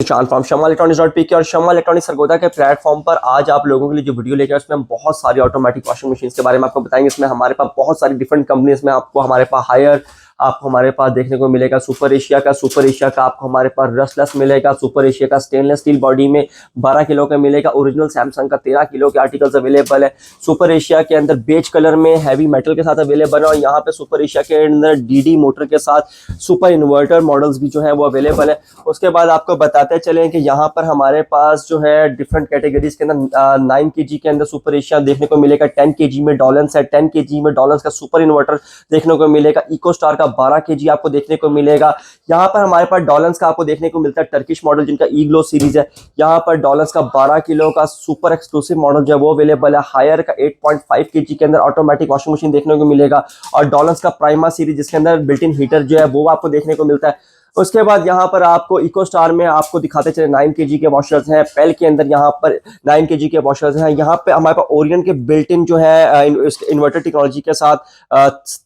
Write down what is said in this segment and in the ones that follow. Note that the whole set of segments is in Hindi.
चांद फ्रॉम शम्मा इलेक्ट्रॉनिक्स.pk और शम्मा इलेक्ट्रॉनिक्स सरगोदा के प्लेटफॉर्म पर आज आप लोगों के लिए जो वीडियो लेकर उसमें हम बहुत सारी ऑटोमेटिक वॉशिंग मशीन के बारे में आपको बताएंगे। इसमें हमारे पास बहुत सारी डिफरेंट कंपनीज में आपको हमारे पास हायर आपको हमारे पास देखने को मिलेगा सुपर एशिया का आपको हमारे पास रस्टलेस मिलेगा, सुपर एशिया का स्टेनलेस स्टील बॉडी में 12 किलो का मिलेगा, ओरिजिनल सैमसंग का 13 किलो के आर्टिकल्स अवेलेबल है। सुपर एशिया के अंदर बेज कलर में हैवी मेटल के साथ अवेलेबल है और यहाँ पे सुपर एशिया के अंदर डीडी मोटर के साथ सुपर इन्वर्टर मॉडल्स भी जो है वो अवेलेबल है। उसके बाद आपको बताते चलें कि यहाँ पर हमारे पास जो है डिफरेंट कैटेगरीज के अंदर 9 kg के अंदर सुपर एशिया देखने को मिलेगा, 10 kg में डॉलन्स है, 10 kg में डॉलन्स का सुपर इन्वर्टर देखने को मिलेगा, इको स्टार का 12 kg आपको देखने को मिलेगा। यहाँ पर हमारे पास डॉलन्स का आपको देखने को मिलता है टर्किश मॉडल जिनका ईग्लो सीरीज है। यहाँ पर डॉलन्स का 12 किलो का सुपर एक्सक्लूसिव मॉडल जो है वो अवेलेबल है। हायर का 8.5 kg के अंदर ऑटोमेटिक वॉशिंग मशीन देखने को मिलेगा और डॉलन्स का प्राइमा सीरीज जिसके अंदर बिल्ट इन हीटर जो है वो आपको देखने को मिलता है। उसके बाद यहाँ पर आपको इको स्टार में आपको दिखाते चले 9 kg के वॉशर्स हैं, पेल के अंदर यहाँ पर 9 kg के वॉशर्स हैं। यहाँ पे हमारे पास ओरियन के बिल्ट इन जो है इन्वर्टर टेक्नोलॉजी के साथ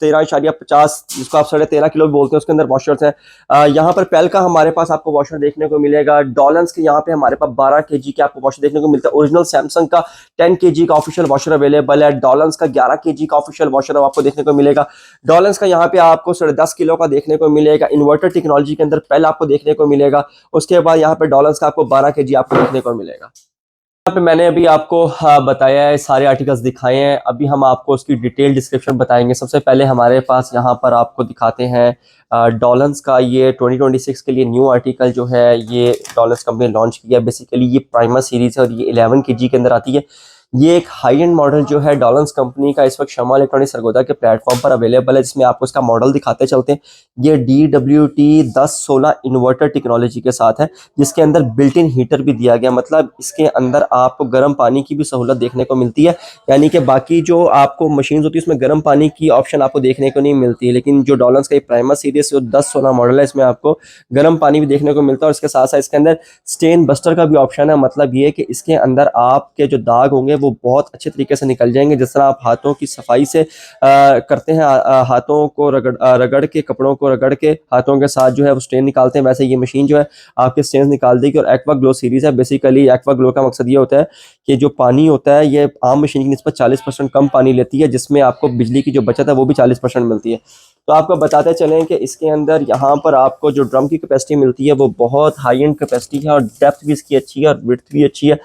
13.50 जिसको आप 13.5 किलो भी बोलते हैं उसके अंदर वॉशर्स हैं। यहाँ पर पेल का हमारे पास आपको वॉशर देखने को मिलेगा। डॉलन्स के यहाँ पे हमारे पास 12 kg के आपको वॉशर देखने को मिलता है। ओरिजिनल सैमसंग का 10 kg का ऑफिशियल वॉशर अवेलेबल है। डॉलन्स का 11 kg का ऑफिशियल वॉशर आपको देखने को मिलेगा। डॉलन्स का यहाँ पे आपको 10.5 किलो का देखने को मिलेगा। इन्वर्टर टेक्नोलॉजी के अंदर पहले आपको देखने को मिलेगा। उसके बाद यहाँ पे डॉलर्स का आपको 12 kg आपको देखने को मिलेगा। यहाँ पे मैंने अभी आपको बताया है, सारे आर्टिकल्स दिखाए हैं। अभी हम आपको उसकी डिटेल डिस्क्रिप्शन बताएंगे। सबसे पहले हमारे पास यहाँ पर आपको दिखाते हैं डॉलन्स का ये 2026 के लिए न्यू आर्टिकल जो है ये डॉलन्स कंपनी लॉन्च किया। बेसिकली ये प्राइमा सीरीज है और ये 11 kg के अंदर आती है। ये एक हाई एंड मॉडल जो है डॉलन्स कंपनी का इस वक्त शम्मा इलेक्ट्रॉनिक्स सरगोदा के प्लेटफॉर्म पर अवेलेबल है, जिसमें आपको इसका मॉडल दिखाते चलते हैं। ये DWT 1016 इन्वर्टर टेक्नोलॉजी के साथ है जिसके अंदर बिल्ट इन हीटर भी दिया गया। मतलब इसके अंदर आपको गर्म पानी की भी सहूलत देखने को मिलती है, यानी कि बाकी जो आपको मशीन होती है उसमें गर्म पानी की ऑप्शन आपको देखने को नहीं मिलती है, लेकिन जो डॉलन्स का प्राइमा सीरीज जो 1016 मॉडल है इसमें आपको गर्म पानी भी देखने को मिलता है और इसके साथ साथ इसके अंदर स्टेन बस्टर का भी ऑप्शन है। मतलब ये कि इसके अंदर आपके जो दाग होंगे वो बहुत अच्छे तरीके से निकल जाएंगे। जिस तरह आप हाथों की सफाई से करते हैं, हाथों को रगड़ के, कपड़ों को रगड़ के हाथों के साथ जो है वो स्टेन निकालते हैं, वैसे ये मशीन जो है आपके स्टेन निकाल देगी। और एक्वा ग्लो सीरीज है। बेसिकली एक्वा ग्लो का मकसद ये होता है कि जो पानी होता है ये आम मशीन की निस्बत 40% कम पानी लेती है, जिसमें आपको बिजली की जो बचत है वो भी 40% मिलती है। तो आपको बताते चलें कि इसके अंदर यहाँ पर आपको जो ड्रम की कैपेसिटी मिलती है वो बहुत हाई एंड कैपेसिटी है और डेप्थ भी इसकी अच्छी है और विड्थ भी अच्छी है।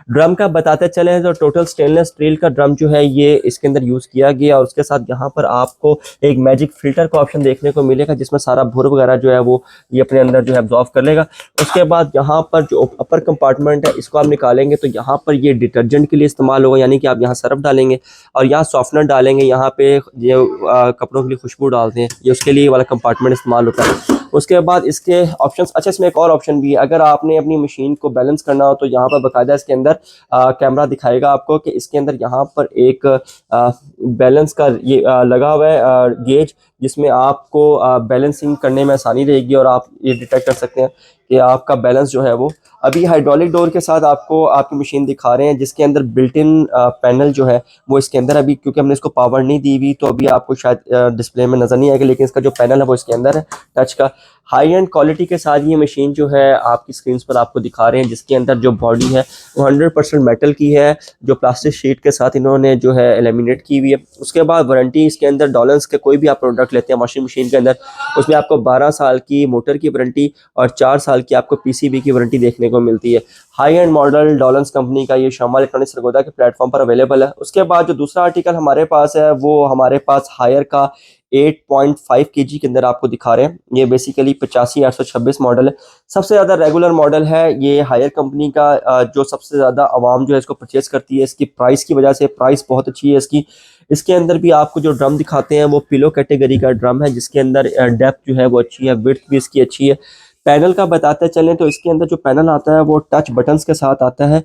ड्रम का बताते चले तो टोटल स्टेनलेस स्टील का ड्रम जो है ये इसके अंदर यूज़ किया गया और उसके साथ यहाँ पर आपको एक मैजिक फिल्टर का ऑप्शन देखने को मिलेगा जिसमें सारा भुर वगैरह जो है वो ये अपने अंदर जो है एब्जॉर्व कर लेगा। उसके बाद यहाँ पर जो अपर कंपार्टमेंट है इसको आप निकालेंगे तो यहाँ पर ये डिटर्जेंट के लिए इस्तेमाल होगा, यानी कि आप यहाँ सर्फ डालेंगे और यहाँ सॉफ्टनर डालेंगे। यहाँ पे ये कपड़ों के लिए खुशबू डालते हैं, ये उसके लिए वाला कंपार्टमेंट इस्तेमाल होता है। उसके बाद इसके ऑप्शंस, अच्छा इसमें एक और ऑप्शन भी है, अगर आपने अपनी मशीन को बैलेंस करना हो तो यहाँ पर बाकायदा इसके अंदर कैमरा दिखाएगा आपको कि इसके अंदर यहाँ पर एक बैलेंस का ये लगा हुआ है गेज, जिसमें आपको बैलेंसिंग करने में आसानी रहेगी और आप ये डिटेक्ट कर सकते हैं कि आपका बैलेंस जो है वो। अभी हाइड्रोलिक डोर के साथ आपको आपकी मशीन दिखा रहे हैं जिसके अंदर बिल्ट इन पैनल जो है वो इसके अंदर, अभी क्योंकि हमने इसको पावर नहीं दी हुई तो अभी आपको शायद डिस्प्ले में नज़र नहीं आएगा, लेकिन इसका जो पैनल है वो इसके अंदर है टच का। हाई एंड क्वालिटी के साथ ये मशीन जो है आपकी स्क्रीन पर आपको दिखा रहे हैं, जिसके अंदर जो बॉडी है वो 100% मेटल की है, जो प्लास्टिक शीट के साथ इन्होंने जो है एलिमिनेट की हुई है। उसके बाद वारंटी इसके अंदर डॉलन्स के कोई भी आप प्रोडक्ट लेते हैं वॉशिंग मशीन के अंदर उसमें आपको 12 साल की मोटर की वारंटी और 4 साल की आपको PCB की वारंटी देखने को मिलती है। हाई एंड मॉडल डॉलन्स कंपनी का ये शम्मा इलेक्ट्रॉनिक्स सरगोदा के प्लेटफॉर्म पर अवेलेबल है। उसके बाद जो दूसरा आर्टिकल हमारे पास है वो हमारे पास हायर का 8.5 kg के अंदर आपको दिखा रहे हैं। ये बेसिकली 85-826 मॉडल है, सबसे ज़्यादा रेगुलर मॉडल है ये हायर कंपनी का, जो सबसे ज़्यादा आवाम जो है इसको परचेज करती है। इसकी प्राइस की वजह से प्राइस बहुत अच्छी है इसकी। इसके अंदर भी आपको जो ड्रम दिखाते हैं वो पिलो कैटेगरी का ड्रम है, जिसके अंदर डेप्थ जो है वो अच्छी है, विड्थ भी इसकी अच्छी है। पैनल का बताते चलें तो इसके अंदर जो पैनल आता है वो टच बटन्स के साथ आता है,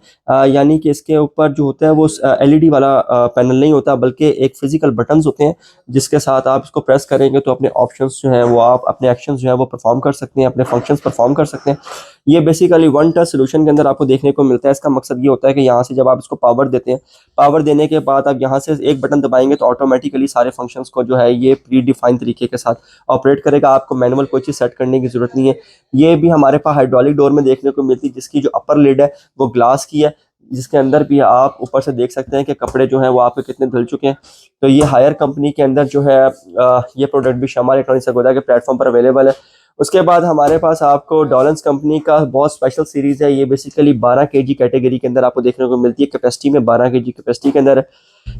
यानी कि इसके ऊपर जो होता है वो LED वाला पैनल नहीं होता, बल्कि एक फिजिकल बटन्स होते हैं जिसके साथ आप इसको प्रेस करेंगे तो अपने ऑप्शंस जो हैं वो आप अपने एक्शंस जो है वो परफॉर्म कर सकते हैं, अपने फंक्शंस परफॉर्म कर सकते हैं। ये बेसिकली वन टच सोल्यूशन के अंदर आपको देखने को मिलता है। इसका मकसद ये होता है कि यहाँ से जब आप इसको पावर देते हैं, पावर देने के बाद आप यहाँ से एक बटन दबाएंगे तो ऑटोमेटिकली सारे फंक्शंस को जो है ये प्री डिफाइंड तरीके के साथ ऑपरेट करेगा। आपको मैनुअल कोई चीज़ सेट करने की ज़रूरत नहीं है। ये भी हमारे पास हाइड्रोलिक डोर में देखने को मिलती है, जिसकी जो अपर लिड है वो ग्लास की है, जिसके अंदर भी आप ऊपर से देख सकते हैं कि कपड़े जो हैं वो आपके कितने धुल चुके हैं। तो ये हायर कंपनी के अंदर जो है ये प्रोडक्ट भी शमा इलेक्ट्रॉनिक्स सरगोधा के प्लेटफॉर्म पर अवेलेबल है। उसके बाद हमारे पास आपको डॉलन्स कंपनी का बहुत स्पेशल सीरीज़ है। ये बेसिकली 12 केजी कैटेगरी के अंदर आपको देखने को मिलती है, कैपेसिटी में 12 केजी कैपेसिटी के अंदर है।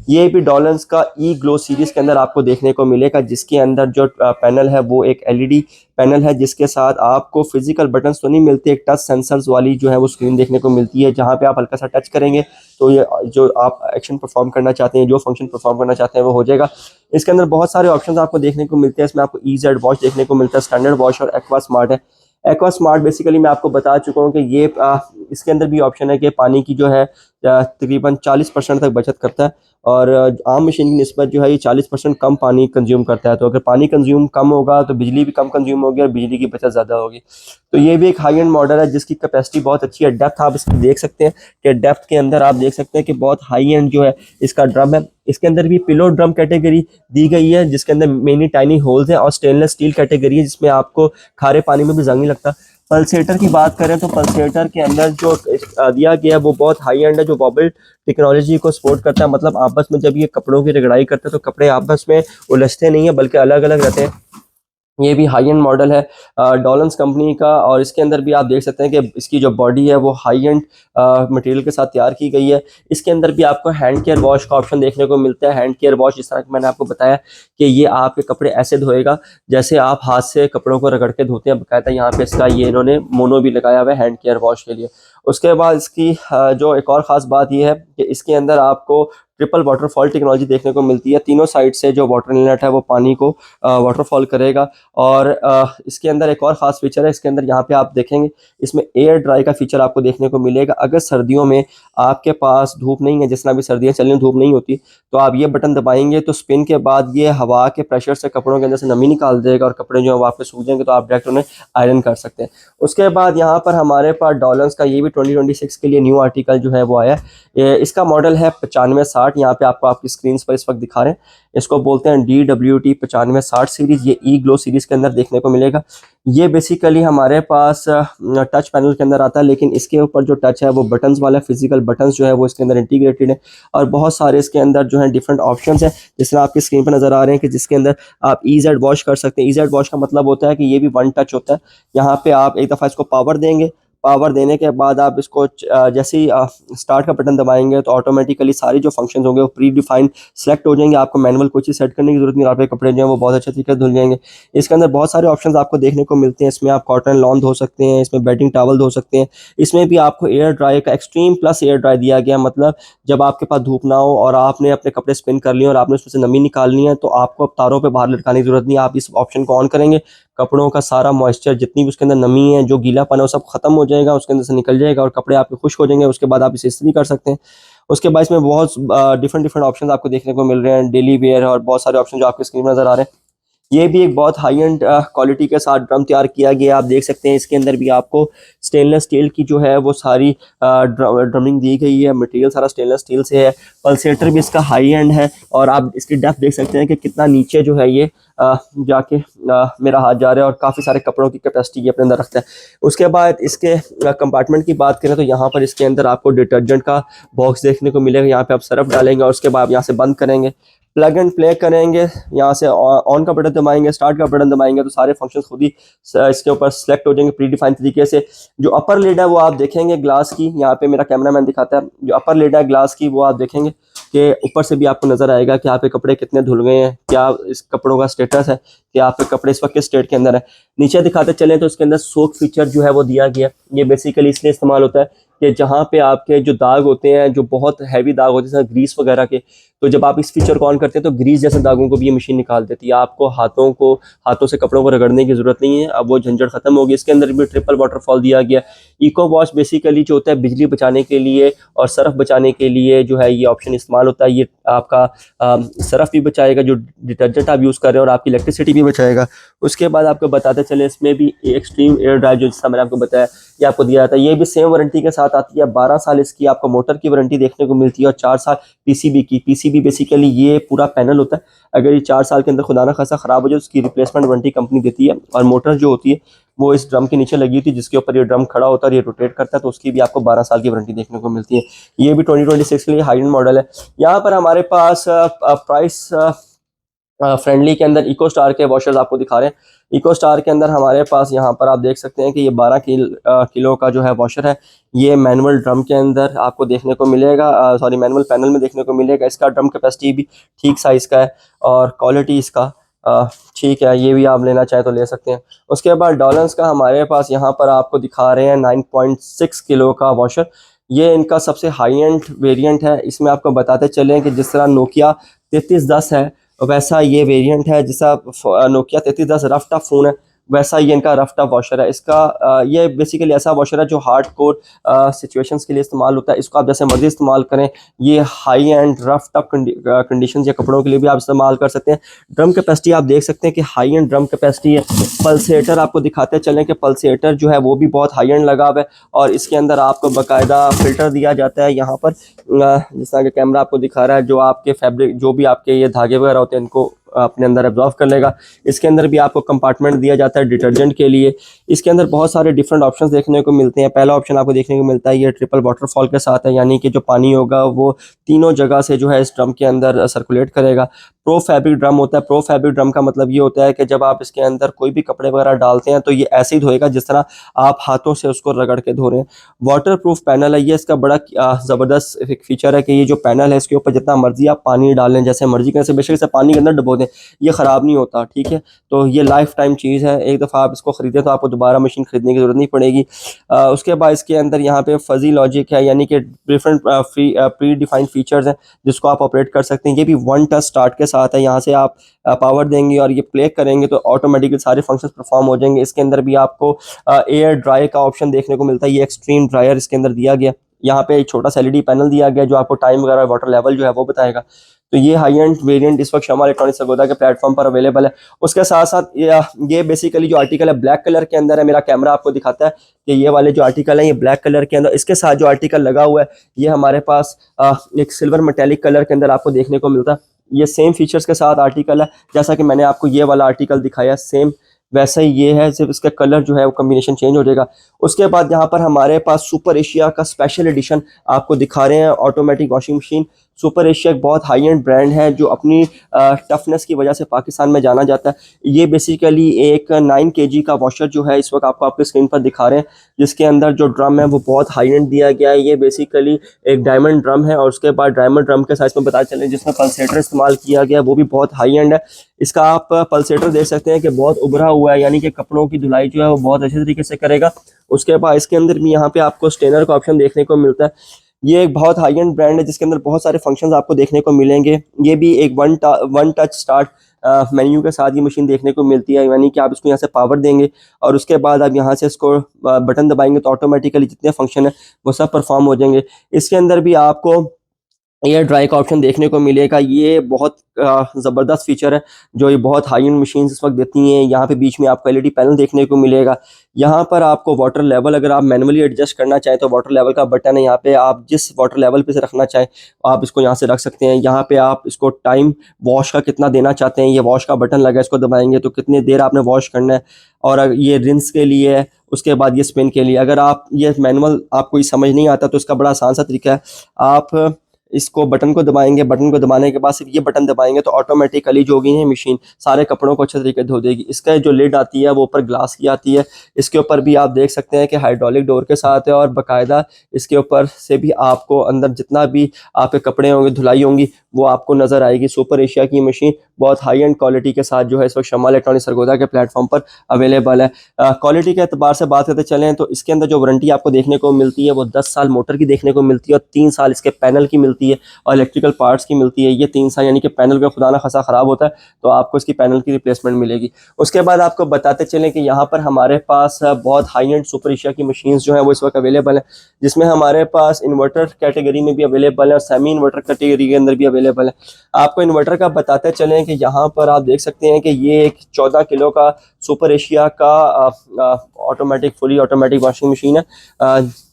ये भी डॉलन्स का ई ग्लो सीरीज के अंदर आपको देखने को मिलेगा, जिसके अंदर जो पैनल है वो एक एलईडी पैनल है, जिसके साथ आपको फिजिकल बटन्स तो नहीं मिलते, एक टच सेंसर्स वाली जो है वो स्क्रीन देखने को मिलती है, जहां पे आप हल्का सा टच करेंगे तो ये जो आप एक्शन परफॉर्म करना चाहते हैं, जो फंक्शन परफॉर्म करना चाहते हैं वो हो जाएगा। इसके अंदर बहुत सारे ऑप्शंस आपको देखने को मिलते हैं। इसमें आपको EZ वॉश देखने को मिलता है, स्टैंडर्ड वॉश और एक्वा स्मार्ट है। एक्वा स्मार्ट बेसिकली मैं आपको बता चुका हूँ कि ये इसके अंदर भी ऑप्शन है कि पानी की जो है तकरीबन 40% तक बचत करता है, और आम मशीन की निस्बत जो है ये 40% कम पानी कंज्यूम करता है। तो अगर पानी कंज्यूम कम होगा तो बिजली भी कम कंज्यूम होगी और बिजली की बचत ज़्यादा होगी। तो ये भी एक हाई एंड मॉडल है जिसकी कैपेसिटी बहुत अच्छी है। डेप्थ आप इसकी देख सकते हैं कि डेप्थ के अंदर आप देख सकते हैं कि बहुत हाई एंड जो है इसका ड्रम है। इसके अंदर भी पिलो ड्रम कैटेगरी दी गई है, जिसके अंदर मेनी टाइनी होल्स हैं, और स्टेनलेस स्टील कैटेगरी है जिसमें आपको खारे पानी में भी जंग नहीं लगता। पल्सेटर की बात करें तो पल्सेटर के अंदर जो दिया गया है वो बहुत हाई एंड है, जो बबल टेक्नोलॉजी को सपोर्ट करता है। मतलब आपस में जब ये कपड़ों की रगड़ाई करते हैं तो कपड़े आपस में उलझते नहीं है बल्कि अलग अलग रहते हैं। ये भी हाई एंड मॉडल है डॉलन्स कंपनी का, और इसके अंदर भी आप देख सकते हैं कि इसकी जो बॉडी है वो हाई एंड मटेरियल के साथ तैयार की गई है। इसके अंदर भी आपको हैंड केयर वॉश का ऑप्शन देखने को मिलता है। हैंड केयर वॉश जिस तरह मैंने आपको बताया कि ये आपके कपड़े ऐसे धोएगा जैसे आप हाथ से कपड़ों को रगड़ के धोते हैं। बकायदा यहाँ पे इसका ये इन्होंने मोनो भी लगाया हुआ है हैंड केयर वॉश के लिए। उसके बाद इसकी जो एक और ख़ास बात ये है कि इसके अंदर आपको ट्रिपल वाटरफॉल टेक्नोलॉजी देखने को मिलती है। तीनों साइड से जो वाटर इनलेट है वो पानी को वाटरफॉल करेगा। और इसके अंदर एक और ख़ास फीचर है, इसके अंदर यहाँ पे आप देखेंगे इसमें एयर ड्राई का फीचर आपको देखने को मिलेगा। अगर सर्दियों में आपके पास धूप नहीं है, जिस तरह भी सर्दियाँ चल रही धूप नहीं होती, तो आप ये बटन दबाएंगे तो स्पिन के बाद ये हवा के प्रेशर से कपड़ों के अंदर से नमी निकाल देगा और कपड़े जो है वो आपके सूख जाएंगे, तो आप डायरेक्ट उन्हें आयरन कर सकते हैं। उसके बाद यहाँ पर हमारे पास डॉलन्स का ये भी 2026 के लिए न्यू आर्टिकल जो है वो आया है। इसका मॉडल है 9560। यहाँ पे आपको आपकी स्क्रीन पर इस वक्त दिखा रहे हैं। इसको बोलते हैं DWT 9560 सीरीज। ये ई ग्लो सीरीज के अंदर देखने को मिलेगा। ये बेसिकली हमारे पास टच पैनल के अंदर आता है, लेकिन इसके ऊपर जो टच है वो बटन्स वाला फिजिकल बटन्स जो है वो इसके अंदर इंटीग्रेटेड है, और बहुत सारे इसके अंदर जो है डिफरेंट ऑप्शंस हैं, जिस तरह आपकी स्क्रीन पर नजर आ रहे हैं कि जिसके अंदर आप EZ वॉश कर सकते हैं। EZ वॉश का मतलब होता है कि ये भी वन टच होता है। यहाँ पे आप एक दफ़ा इसको पावर देंगे, पावर देने के बाद आप इसको जैसे ही स्टार्ट का बटन दबाएंगे तो ऑटोमेटिकली सारी जो फंक्शंस होंगे वो प्री डिफाइंड सेलेक्ट हो जाएंगे। आपको मैनुअल कोई चीज़ सेट करने की जरूरत नहीं, आपके कपड़े जो हैं वो बहुत अच्छे तरीके से धुल जाएंगे। इसके अंदर बहुत सारे ऑप्शंस आपको देखने को मिलते हैं। इसमें आप कॉटन लॉन धो सकते हैं, इसमें बेडिंग टॉवल धो सकते हैं। इसमें भी आपको एयर ड्राई का एक्सट्रीम प्लस एयर ड्राई दिया गया, मतलब जब आपके पास धूप ना हो और आपने अपने कपड़े स्पिन कर लिए और आपने उसमें से नमी निकालनी है, तो आपको अब तारों पर बाहर लटकाने की जरूरत नहीं। आप इस ऑप्शन को ऑन करेंगे, कपड़ों का सारा मॉइस्चर जितनी भी उसके अंदर नमी है, जो गीलापन है, वो सब खत्म हो जाएगा, उसके अंदर से निकल जाएगा और कपड़े आपके खुश्क हो जाएंगे। उसके बाद आप इसे इस्त्री कर सकते हैं। उसके बाद इसमें बहुत डिफरेंट ऑप्शन आपको देखने को मिल रहे हैं, डेली वेयर और बहुत सारे ऑप्शन जो आपके स्क्रीन में नजर आ रहे हैं। ये भी एक बहुत हाई एंड क्वालिटी के साथ ड्रम तैयार किया गया। आप देख सकते हैं इसके अंदर भी आपको स्टेनलेस स्टील की जो है वो सारी ड्रमिंग दी गई है। मटेरियल सारा स्टेनलेस स्टील से है। पल्सेटर भी इसका हाई एंड है, और आप इसकी डेप्थ देख सकते हैं कि कितना नीचे जो है ये जाके मेरा हाथ जा रहा है, और काफ़ी सारे कपड़ों की कैपेसिटी ये अपने अंदर रखता है। उसके बाद इसके कंपार्टमेंट की बात करें तो यहाँ पर इसके अंदर आपको डिटर्जेंट का बॉक्स देखने को मिलेगा। यहाँ पे आप सर्फ डालेंगे और उसके बाद यहाँ से बंद करेंगे, प्लग एंड प्ले करेंगे, यहाँ से ऑन का बटन दबाएंगे, स्टार्ट का बटन दबाएंगे, तो सारे फंक्शंस खुद ही इसके ऊपर सेलेक्ट हो जाएंगे प्री डिफाइन तरीके से। जो अपर लिड है वो आप देखेंगे ग्लास की, यहाँ पे मेरा कैमरामैन दिखाता है, जो अपर लिड है ग्लास की वो आप देखेंगे कि ऊपर से भी आपको नजर आएगा कि आपके कपड़े कितने धुल गए हैं, क्या इस कपड़ों का स्टेटस है, कि आपके कपड़े इस वक्त किस स्टेट के अंदर है। नीचे दिखाते चलें तो इसके अंदर सोक फीचर जो है वो दिया गया। ये बेसिकली इसलिए इस्तेमाल होता है कि जहाँ पे आपके जो दाग होते हैं, जो बहुत हैवी दाग होते हैं ग्रीस वगैरह के, तो जब आप इस फीचर को ऑन करते हैं तो ग्रीस जैसे दागों को भी ये मशीन निकाल देती है। आपको हाथों से कपड़ों को रगड़ने की जरूरत नहीं है, अब वो झंझट खत्म होगी। इसके अंदर भी ट्रिपल वाटरफॉल दिया गया। इको वॉश बेसिकली जो होता है बिजली बचाने के लिए और सर्फ बचाने के लिए जो है ये ऑप्शन इस्तेमाल होता है। ये आपका सरफ भी बचाएगा, जो डिटर्जेंट आप यूज़ कर रहे हैं, और आपकी इलेक्ट्रिसिटी भी बचाएगा। उसके बाद आपको बताते चले, इसमें भी एक्सट्रीम एयर ड्राई जो जिसका मैंने आपको बताया ये आपको दिया जाता है, ये भी सेम वारंटी के साथ आती है। 12 साल इसकी आपको मोटर की वारंटी देखने को मिलती है और 4 साल पीसीबी की। पीसीबी बेसिकली ये पूरा पैनल होता है, अगर ये 4 साल के अंदर खुदा ना खासा ख़राब हो जाए उसकी रिप्लेसमेंट वारंटी कंपनी देती है। और मोटर जो होती है वो इस ड्रम के नीचे लगी थी, जिसके ऊपर ये ड्रम खड़ा होता है और ये रोटेट करता है, तो उसकी भी आपको 12 साल की वारंटी देखने को मिलती है। ये भी 2026 के लिए हाई एंड मॉडल है। यहाँ पर हमारे पास प्राइस फ्रेंडली के अंदर इको स्टार के वॉशर्स आपको दिखा रहे हैं। इको स्टार के अंदर हमारे पास यहाँ पर आप देख सकते हैं कि ये 12 किलो का जो है वॉशर है, ये मैनुअल ड्रम के अंदर आपको देखने को मिलेगा, सॉरी मैनुअल पैनल में देखने को मिलेगा। इसका ड्रम कैपेसिटी भी ठीक साइज़ का है और क्वालिटी इसका ठीक है, ये भी आप लेना चाहें तो ले सकते हैं। उसके बाद डॉलन्स का हमारे पास यहाँ पर आपको दिखा रहे हैं 9.6 किलो का वॉशर। ये इनका सबसे हाई एंड वेरिएंट है। इसमें आपको बताते चलें कि जिस तरह नोकिया 3310 है वैसा ये वेरिएंट है, जैसा नोकिया 3310 रफ टफ फ़ोन है वैसा ये इनका रफ टफ वॉशर है। इसका ये बेसिकली ऐसा वॉशर है जो हार्ड कोर सिचुएशंस के लिए इस्तेमाल होता है। इसको आप जैसे मर्जी इस्तेमाल करें, ये high and rough tough conditions या कपड़ों के लिए भी आप इस्तेमाल कर सकते हैं। ड्रम कैपेसिटी आप देख सकते हैं कि हाई एंड ड्रम कैपेसिटी है। पल्सेटर आपको दिखाते चलें कि पल्सेटर जो है वो भी बहुत हाई एंड लगा हुआ है और इसके अंदर आपको बाकायदा फिल्टर दिया जाता है। यहाँ पर जिस तरह का कैमरा आपको दिखा रहा है, जो आपके फैब्रिक जो भी आपके ये धागे वगैरह होते हैं इनको अपने अंदर एब्जॉर्व कर लेगा। इसके अंदर भी आपको कंपार्टमेंट दिया जाता है डिटर्जेंट के लिए। इसके अंदर बहुत सारे डिफरेंट ऑप्शंस देखने को मिलते हैं। पहला ऑप्शन आपको देखने को मिलता है ये ट्रिपल वाटरफॉल के साथ है, यानी कि जो पानी होगा वो तीनों जगह से जो है इस ड्रम के अंदर सर्कुलेट करेगा। प्रो फैब्रिक ड्रम होता है। प्रो फैब्रिक ड्रम का मतलब ये होता है कि जब आप इसके अंदर कोई भी कपड़े वगैरह डालते हैं तो ये ऐसे ही धोएगा जिस तरह आप हाथों से उसको रगड़ के धो रहे हैं। वाटर प्रूफ पैनल है ये। इसका बड़ा ज़बरदस्त एक फीचर है कि ये जो पैनल है इसके ऊपर जितना मर्जी आप पानी डालें, जैसे मर्जी करें, बेशक इसे पानी के अंदर डुबो दें, ये ख़राब नहीं होता। ठीक है, तो ये लाइफ टाइम चीज़ है। एक दफ़ा आप इसको ख़रीदें तो आपको दोबारा मशीन ख़रीदने की ज़रूरत नहीं पड़ेगी। उसके बाद इसके अंदर यहाँ पे फजी लॉजिक है, यानी कि डिफरेंट प्री डिफाइंड फीचर्स हैं जिसको आप ऑपरेट कर सकते हैं। ये भी 1 टच स्टार्ट के साथ है। यहाँ से आप पावर देंगे और ये प्ले करेंगे तो ऑटोमेटिकली सारे फंक्शंस परफॉर्म हो जाएंगे। इसके अंदर भी आपको एयर ड्राई का ऑप्शन देखने को मिलता है। ये एक्सट्रीम ड्रायर इसके अंदर दिया गया। यहाँ पे एक छोटा सा एलईडी पैनल दिया गया जो आपको टाइम वगैरह वाटर लेवल जो है वो बताएगा। तो ये हाई एंड वेरिएंट इस वक्त शमा इलेक्ट्रॉनिक्स सरगोदा के प्लेटफॉर्म पर अवेलेबल है। उसके साथ साथ ये बेसिकली जो आर्टिकल है ब्लैक कलर के अंदर है। मेरा कैमरा आपको दिखाता है कि ये वाले जो आर्टिकल है ये ब्लैक कलर के अंदर, इसके साथ जो आर्टिकल लगा हुआ है ये हमारे पास एक सिल्वर मेटेलिक कलर के अंदर आपको देखने को मिलता है। ये सेम फीचर्स के साथ आर्टिकल है जैसा कि मैंने आपको ये वाला आर्टिकल दिखाया, सेम वैसा ही ये है, सिर्फ इसका कलर जो है वो कम्बिनेशन चेंज हो जाएगा। उसके बाद यहाँ पर हमारे पास सुपर एशिया का स्पेशल एडिशन आपको दिखा रहे हैं automatic washing machine. Super Asia एक बहुत हाई एंड ब्रांड है जो अपनी टफनेस की वजह से पाकिस्तान में जाना जाता है। ये बेसिकली एक 9 kg का वॉशर जो है इस वक्त आपको आपके स्क्रीन पर दिखा रहे हैं, जिसके अंदर जो ड्रम है वो बहुत हाई एंड दिया गया है। ये बेसिकली एक डायमंड ड्रम है और उसके बाद डायमंड ड्रम के साइज में पता चले जिसमें पल्सेटर इस्तेमाल किया गया है वो भी बहुत हाई एंड है। इसका आप पल्सेटर देख सकते हैं कि बहुत उभरा हुआ है, यानी कि कपड़ों की धुलाई जो है वो बहुत अच्छे तरीके से करेगा। उसके बाद इसके अंदर भी यहाँ पे आपको स्टेनर का ऑप्शन देखने को मिलता है। ये एक बहुत हाई एंड ब्रांड है जिसके अंदर बहुत सारे फंक्शंस आपको देखने को मिलेंगे। ये भी एक वन टच स्टार्ट मेन्यू के साथ ये मशीन देखने को मिलती है, यानी कि आप इसको यहाँ से पावर देंगे और उसके बाद आप यहाँ से इसको बटन दबाएंगे तो ऑटोमेटिकली जितने फंक्शन है वो सब परफॉर्म हो जाएंगे। इसके अंदर भी आपको एयर ड्राई का ऑप्शन देखने को मिलेगा। ये बहुत ज़बरदस्त फीचर है जो ये बहुत हाई एंड मशीन इस वक्त देती हैं। यहाँ पे बीच में आपको एलईडी पैनल देखने को मिलेगा। यहाँ पर आपको वाटर लेवल अगर आप मैनुअली एडजस्ट करना चाहें तो वाटर लेवल का बटन है, यहाँ पे आप जिस वाटर लेवल पे से रखना चाहें आप इसको यहाँ से रख सकते हैं। यहाँ पे आप इसको टाइम वॉश का कितना देना चाहते हैं, ये वॉश का बटन लगा है, इसको दबाएंगे तो कितनी देर आपने वॉश करना है, और ये रिंस के लिए है, उसके बाद ये स्पिन के लिए। अगर आप ये मैनुअल आपको ये समझ नहीं आता तो इसका बड़ा आसान सा तरीका है, आप इसको बटन को दबाएंगे, बटन को दबाने के बाद सिर्फ ये बटन दबाएंगे तो ऑटोमेटिकली जो होगी है मशीन सारे कपड़ों को अच्छे तरीके से धो देगी। इसका जो लिड आती है वो ऊपर ग्लास की आती है। इसके ऊपर भी आप देख सकते हैं कि हाइड्रोलिक डोर के साथ है और बाकायदा इसके ऊपर से भी आपको अंदर जितना भी आपके कपड़े होंगे धुलाई होंगी वो आपको नज़र आएगी। सुपर एशिया की मशीन बहुत हाई एंड क्वालिटी के साथ जो है इस वक्त शमा इलेक्ट्रॉनिक्स सरगोदा के प्लेटफॉर्म पर अवेलेबल है। क्वालिटी के अतबार से बात करते चलें तो इसके अंदर जो वारंटी आपको देखने को मिलती है वो 10 साल मोटर की देखने को मिलती है और 3 साल इसके पैनल की मिलती है। मिलती है और इलेक्ट्रिकल पार्ट्स की मिलती है। ये 3 साल यानी कि पैनल का खुदा ना खासा ख़राब होता है तो आपको इसकी पैनल की रिप्लेसमेंट मिलेगी। उसके बाद आपको बताते चलें कि यहाँ पर हमारे पास बहुत हाई एंड सुपर एशिया की मशीन्स जो हैं वो इस वक्त अवेलेबल हैं, जिसमें हमारे पास इन्वर्टर कैटेगरी में भी अवेलेबल है और सेमी इन्वर्टर कैटेगरी के अंदर भी अवेलेबल है। आपको इन्वर्टर का बताते चलें कि यहाँ पर आप देख सकते हैं कि ये एक 14 किलो का सुपर एशिया का automatic fully automatic washing machine है,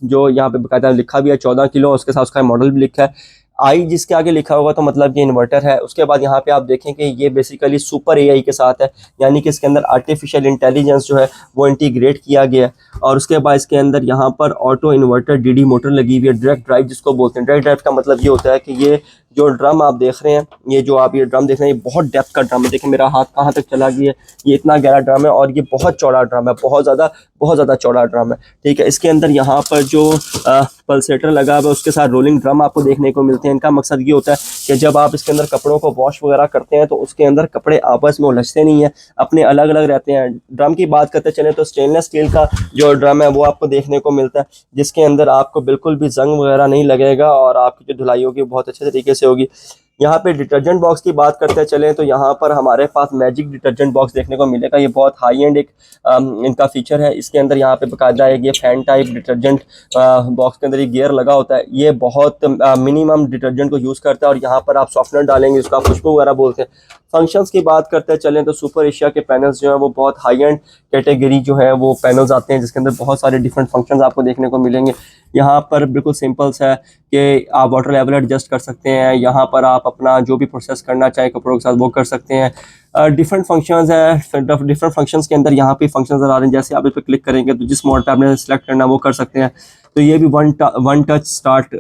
जो यहाँ पे बाकायदा लिखा भी है 14 किलो, उसके साथ उसका मॉडल भी लिखा है। आई जिसके आगे लिखा होगा तो मतलब ये इन्वर्टर है। उसके बाद यहाँ पे आप देखें कि ये बेसिकली सुपर एआई के साथ है, यानी कि इसके अंदर आर्टिफिशियल इंटेलिजेंस जो है वो इंटीग्रेट किया गया है। और उसके बाद इसके अंदर यहाँ पर ऑटो इन्वर्टर डीडी मोटर लगी हुई है, डायरेक्ट ड्राइव जिसको बोलते हैं। डायरेक्ट ड्राइव का मतलब ये होता है कि ये जो ड्रम आप देख रहे हैं, ये जो आप ये ड्रम देख रहे हैं, ये बहुत डेप्थ का ड्रम है। देखें मेरा हाथ कहाँ तक चला गया है, ये इतना गहरा ड्रम है और ये बहुत चौड़ा ड्रम है, बहुत ज़्यादा चौड़ा ड्रम है। ठीक है, इसके अंदर यहाँ पर जो पल्सेटर लगा हुआ है उसके साथ रोलिंग ड्रम आपको देखने को मिलते हैं। इनका मकसद ये होता है कि जब आप इसके अंदर कपड़ों को वॉश वगैरह करते हैं तो उसके अंदर कपड़े आपस में उलझते नहीं है, अपने अलग अलग रहते हैं। ड्रम की बात करते चले तो स्टेनलेस स्टील का जो ड्रम है वो आपको देखने को मिलता है, जिसके अंदर आपको बिल्कुल भी जंग वगैरह नहीं लगेगा और आपकी जो धुलाई होगी बहुत अच्छे तरीके से होगी। यहाँ पे डिटर्जेंट बॉक्स की बात करते चलें तो यहाँ पर हमारे पास मैजिक डिटर्जेंट बॉक्स देखने को मिलेगा। ये बहुत हाई एंड एक इनका फीचर है। इसके अंदर यहाँ पे बाकायदा है ये फैन टाइप डिटर्जेंट बॉक्स के अंदर ये गियर लगा होता है। ये बहुत मिनिमम डिटर्जेंट को यूज़ करता है और यहाँ पर आप सॉफ्टनर डालेंगे जिसको आप खुशबू वगैरह बोलते हैं। फंक्शंस की बात करते चलें तो सुपर एशिया के पैनल्स जो हैं वो बहुत हाई एंड कैटेगरी जो है वो पैनल्स आते हैं, जिसके अंदर बहुत सारे डिफरेंट फंक्शंस आपको देखने को मिलेंगे। यहाँ पर बिल्कुल सिंपल सा है कि आप वाटर लेवल एडजस्ट कर सकते हैं, यहाँ पर आप अपना जो भी प्रोसेस करना चाहे कपड़ों के साथ वो कर सकते हैं। डिफरेंट फंक्शंस है, डिफरेंट फंक्शंस के अंदर यहाँ पे फंक्शंस आ रहे हैं। जैसे आप इस पर क्लिक करेंगे तो जिस मोड पे आपने सेलेक्ट करना है वो कर सकते हैं। तो ये भी वन टच स्टार्ट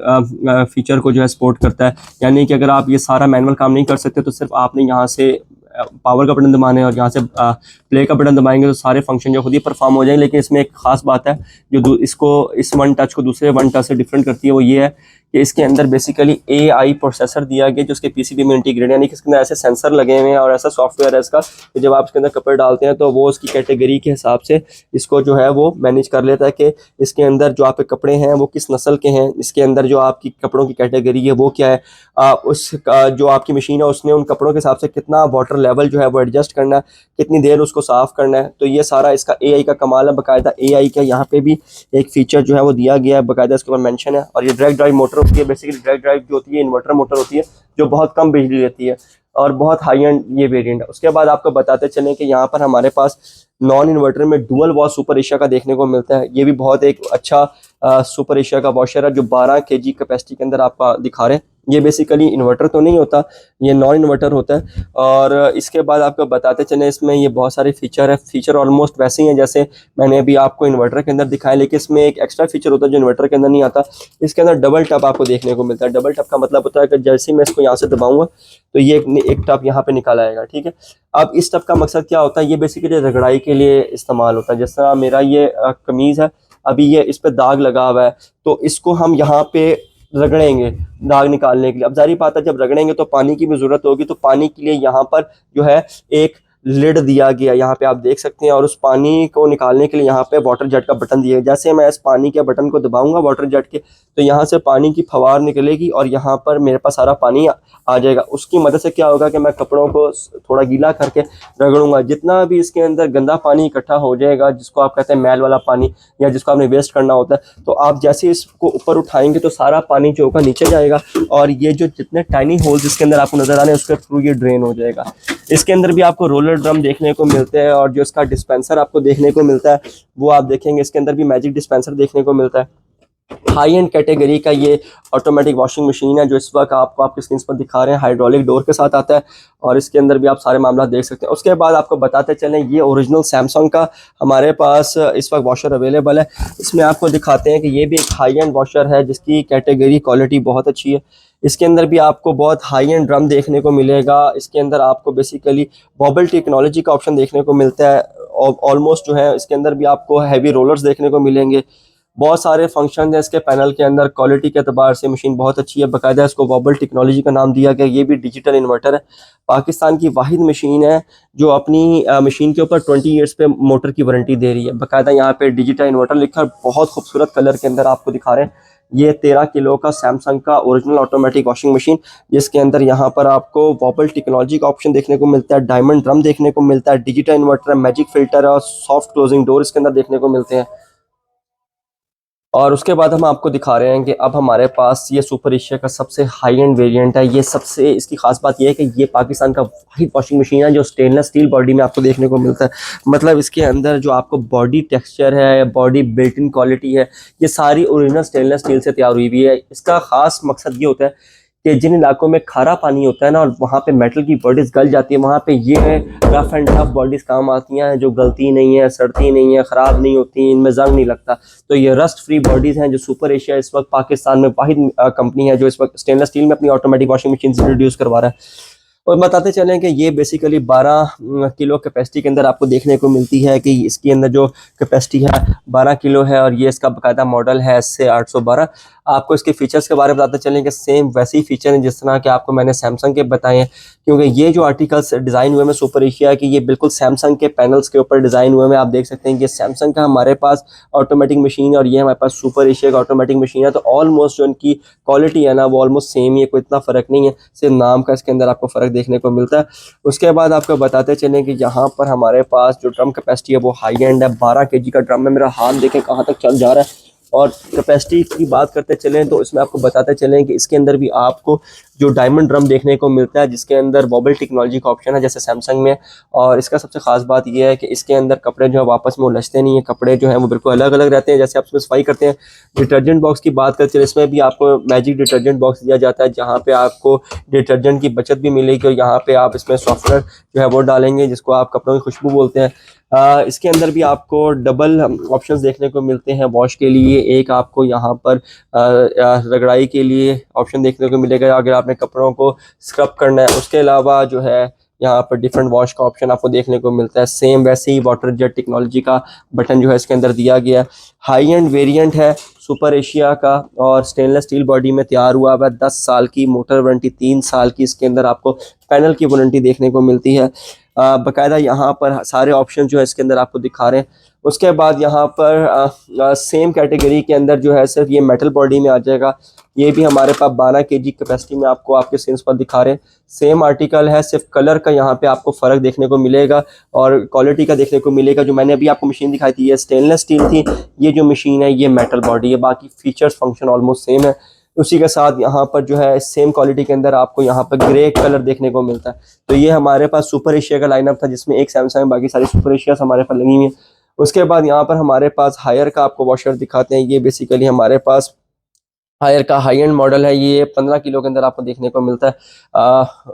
फीचर को जो है सपोर्ट करता है, यानी कि अगर आप ये सारा मैनुअल काम नहीं कर सकते तो सिर्फ आपने यहाँ से पावर का बटन दबाना है और यहाँ से प्ले का बटन दबाएंगे तो सारे फंक्शन जो खुद ही परफॉर्म हो जाएंगे। लेकिन इसमें एक खास बात है जो इस वन टच को दूसरे वन टच से डिफरेंट करती है, वो ये है कि इसके अंदर बेसिकली AI प्रोसेसर दिया गया जो उसके PCB में इंटीग्रेट, यानी कि इसके अंदर ऐसे सेंसर लगे हुए हैं और ऐसा सॉफ्टवेयर है इसका कि जब आप इसके अंदर कपड़े डालते हैं तो वो उसकी कैटेगरी के हिसाब से इसको जो है वो मैनेज कर लेता है कि इसके अंदर जो आपके कपड़े हैं वो किस नस्ल के हैं, इसके अंदर जो आपकी कपड़ों की कैटेगरी है वो क्या है, जो आपकी मशीन है उसने उन कपड़ों के हिसाब से कितना वाटर लेवल जो है वो एडजस्ट करना है, कितनी देर उसको साफ़ करना है। तो ये सारा इसका AI का कमाल है। बाकायदा AI का यहाँ पे भी एक फीचर जो है वो दिया गया है, बाकायदा इसके ऊपर मेंशन है। और ये डायरेक्ट ड्राइव मोटर होती है, बेसिकली डायरेक्ट ड्राइव जो होती है इन्वर्टर मोटर होती है जो बहुत कम बिजली लेती है और बहुत हाई एंड ये वेरिएंट है। उसके बाद आपको बताते चलें कि यहाँ पर हमारे पास नॉन इन्वर्टर में डुअल वॉश सुपर एशिया का देखने को मिलता है। ये भी बहुत एक अच्छा सुपर एशिया का वॉशर है जो 12 kg कैपेसिटी के अंदर आपका दिखा रहे हैं। ये बेसिकली इन्वर्टर तो नहीं होता, ये नॉन इन्वर्टर होता है। और इसके बाद आपको बताते चलें इसमें ये बहुत सारे फीचर है, फीचर ऑलमोस्ट वैसे ही हैं जैसे मैंने अभी आपको इन्वर्टर के अंदर दिखाया, लेकिन इसमें एक एक्स्ट्रा फीचर होता है जो इन्वर्टर के अंदर नहीं आता। इसके अंदर डबल टप आपको देखने को मिलता है। डबल टप का मतलब होता है कि जैसे मैं इसको यहाँ से दबाऊंगा तो ये एक टप यहाँ पे निकाल आएगा। ठीक है, अब इस टप का मकसद क्या होता है, ये बेसिकली रगड़ाई के लिए इस्तेमाल होता है। जिस तरह मेरा ये कमीज़ है, अभी ये इस पर दाग लगा हुआ है तो इसको हम यहाँ पे रगड़ेंगे दाग निकालने के लिए। अब जारी बात है जब रगड़ेंगे तो पानी की भी ज़रूरत होगी, तो पानी के लिए यहाँ पर जो है एक लिड दिया गया, यहाँ पे आप देख सकते हैं। और उस पानी को निकालने के लिए यहाँ पे वाटर जेट का बटन दिया है। जैसे मैं इस पानी के बटन को दबाऊंगा वाटर जेट के, तो यहाँ से पानी की फवार निकलेगी और यहाँ पर मेरे पास सारा पानी आ जाएगा। उसकी मदद से क्या होगा कि मैं कपड़ों को थोड़ा गीला करके रगड़ूंगा, जितना भी इसके अंदर गंदा पानी इकट्ठा हो जाएगा, जिसको आप कहते हैं मैल वाला पानी या जिसको आपने वेस्ट करना होता है, तो आप जैसे इसको ऊपर उठाएंगे तो सारा पानी जो होगा नीचे जाएगा और ये जो जितने टाइनी होल्स इसके अंदर आपको नजर आ रहे हैं उसके थ्रू ये ड्रेन हो जाएगा। इसके अंदर भी आपको रोलर ड्रम देखने को मिलते हैं और जो इसका डिस्पेंसर आपको देखने को मिलता है वो आप देखेंगे इसके अंदर भी मैजिक डिस्पेंसर देखने को मिलता है। हाई एंड कैटेगरी का ये ऑटोमेटिक वॉशिंग मशीन है जो इस वक्त आपको आपके स्क्रीन पर दिखा रहे हैं, हाइड्रोलिक डोर के साथ आता है और इसके अंदर भी आप सारे मामला देख सकते हैं। उसके बाद आपको बताते चलें ये ओरिजिनल सैमसंग का हमारे पास इस वक्त वॉशर अवेलेबल है। इसमें आपको दिखाते हैं कि ये भी एक हाई एंड वॉशर है जिसकी कैटेगरी क्वालिटी बहुत अच्छी है। इसके अंदर भी आपको बहुत हाई एंड ड्रम देखने को मिलेगा। इसके अंदर आपको बेसिकली बॉबल टेक्नोलॉजी का ऑप्शन देखने को मिलता है ऑलमोस्ट जो है। इसके अंदर भी आपको हैवी रोलर्स देखने को मिलेंगे, बहुत सारे फंक्शन हैं इसके पैनल के अंदर। क्वालिटी के अतबार से मशीन बहुत अच्छी है, बाकायदा इसको वॉबल टेक्नोलॉजी का नाम दिया गया। ये भी डिजिटल इन्वर्टर है, पाकिस्तान की वाहिद मशीन है जो अपनी मशीन के ऊपर 20 ईयर्स पे मोटर की वारंटी दे रही है। बाकायदा यहाँ पे डिजिटल इन्वर्टर लिखा है, बहुत खूबसूरत कलर के अंदर आपको दिखा रहे हैं। ये 13 किलो का सैमसंग का ओरिजिनल ऑटोमेटिक वॉशिंग मशीन, जिसके अंदर यहाँ पर आपको वॉबल टेक्नोलॉजी का ऑप्शन देखने को मिलता है, डायमंड ड्रम देखने को मिलता है, डिजिटल इन्वर्टर, मैजिक फिल्टर और सॉफ्ट क्लोजिंग डोर इसके अंदर देखने को मिलते हैं। और उसके बाद हम आपको दिखा रहे हैं कि अब हमारे पास ये सुपर एशिया का सबसे हाई एंड वेरिएंट है। ये सबसे इसकी खास बात ये है कि ये पाकिस्तान का वाहिद वॉशिंग मशीन है जो स्टेनलेस स्टील बॉडी में आपको देखने को मिलता है। मतलब इसके अंदर जो आपको बॉडी टेक्सचर है, बॉडी बिल्ट इन क्वालिटी है, ये सारी ओरिजिनल स्टेनलेस स्टील से तैयार हुई हुई है। इसका खास मकसद ये होता है कि जिन इलाकों में खारा पानी होता है ना और वहाँ पे मेटल की बॉडीज गल जाती है, वहाँ पे ये रफ एंड टफ बॉडीज काम आती हैं जो गलती नहीं है, सड़ती नहीं है, ख़राब नहीं होती, इनमें जंग नहीं लगता। तो ये रस्ट फ्री बॉडीज़ हैं जो सुपर एशिया इस वक्त पाकिस्तान में वाहिद कंपनी है जो इस वक्त स्टेनलेस स्टील में अपनी ऑटोमेटिक वॉशिंग मशीन इंट्रोड्यूस करवा रहा है। और बताते चलें कि ये बेसिकली 12 किलो कैपेसिटी के अंदर आपको देखने को मिलती है कि इसके अंदर जो कैपेसिटी है 12 किलो है और ये इसका बाकायदा मॉडल है SC 812। आपको इसके फीचर्स के बारे में बताते चलें कि सेम वैसे ही फीचर हैं जिस तरह के आपको मैंने सैमसंग के बताए हैं, क्योंकि ये जो आर्टिकल्स डिज़ाइन हुए हैं सुपर एशिया की, ये बिल्कुल सैमसंग के पैनल्स के ऊपर डिज़ाइन हुए हैं। आप देख सकते हैं कि सैमसंग का हमारे पास ऑटोमेटिक मशीन और ये हमारे पास सुपर एशिया का ऑटोमेटिक मशीन है, तो ऑलमोस्ट जो इनकी क्वालिटी है ना वो ऑलमोस्ट सेम ही है, कोई इतना फ़र्क नहीं है, सिर्फ नाम का इसके अंदर आपको फ़र्क देखने को मिलता है। उसके बाद आपको बताते चलें कि यहाँ पर हमारे पास जो ड्रम कैपेसिटी है वो हाई एंड है, 12 kg का ड्रम है। मेरा हाथ देखें कहाँ तक चल जा रहा है। और कैपेसिटी की बात करते चलें तो इसमें आपको बताते चलें कि इसके अंदर भी आपको जो डायमंड ड्रम देखने को मिलता है जिसके अंदर वॉबल टेक्नोलॉजी का ऑप्शन है जैसे सैमसंग में। और इसका सबसे खास बात यह है कि इसके अंदर कपड़े जो है वापस में उलझते नहीं है, कपड़े जो है वो बिल्कुल अलग अलग रहते हैं। जैसे आप इसमें सफाई करते हैं, डिटर्जेंट बॉक्स की बात करते हैं, इसमें भी आपको मैजिक डिटर्जेंट बॉक्स दिया जाता है जहाँ पे आपको डिटर्जेंट की बचत भी मिलेगी और यहाँ पे आप इसमें सॉफ्टवेयर जो है वो डालेंगे जिसको आप कपड़ों की खुशबू बोलते हैं। इसके अंदर भी आपको डबल ऑप्शंस देखने को मिलते हैं वॉश के लिए। एक आपको यहाँ पर रगड़ाई के लिए ऑप्शन देखने को मिलेगा अगर आपने कपड़ों को स्क्रब करना है। उसके अलावा जो है यहाँ पर डिफरेंट वॉश का ऑप्शन आपको देखने को मिलता है। सेम वैसे ही वाटर जेट टेक्नोलॉजी का बटन जो है इसके अंदर दिया गया है। हाई एंड वेरिएंट है सुपर एशिया का और स्टेनलेस स्टील बॉडी में तैयार हुआ है। 10 साल की मोटर वारंटी, 3 साल की इसके अंदर आपको पैनल की वारंटी देखने को मिलती है। बाकायदा यहाँ पर सारे ऑप्शन जो है इसके अंदर आपको दिखा रहे हैं। उसके बाद यहाँ पर सेम कैटेगरी के अंदर जो है सिर्फ ये मेटल बॉडी में आ जाएगा। ये भी हमारे पास 12 kg कैपेसिटी में आपको आपके स्क्रीन पर दिखा रहे हैं। सेम आर्टिकल है, सिर्फ कलर का यहाँ पे आपको फ़र्क देखने को मिलेगा और क्वालिटी का देखने को मिलेगा। जो मैंने अभी आपको मशीन दिखाई थी ये स्टेनलेस स्टील थी, ये जो मशीन है ये मेटल बॉडी है, बाकी फीचर्स फंक्शन ऑलमोस्ट सेम है। उसी के साथ यहाँ पर जो है सेम क्वालिटी के अंदर आपको यहाँ पर ग्रे कलर देखने को मिलता है। तो ये हमारे पास सुपर एशिया का लाइनअप था जिसमें एक सैमसंग, बाकी सारी सुपर एशिया हमारे पास लगी हुई हैं। उसके बाद यहाँ पर हमारे पास हायर का आपको वॉशर दिखाते हैं। ये बेसिकली हमारे पास हायर का हाई एंड मॉडल है। ये 15 किलो के अंदर आपको देखने को मिलता है।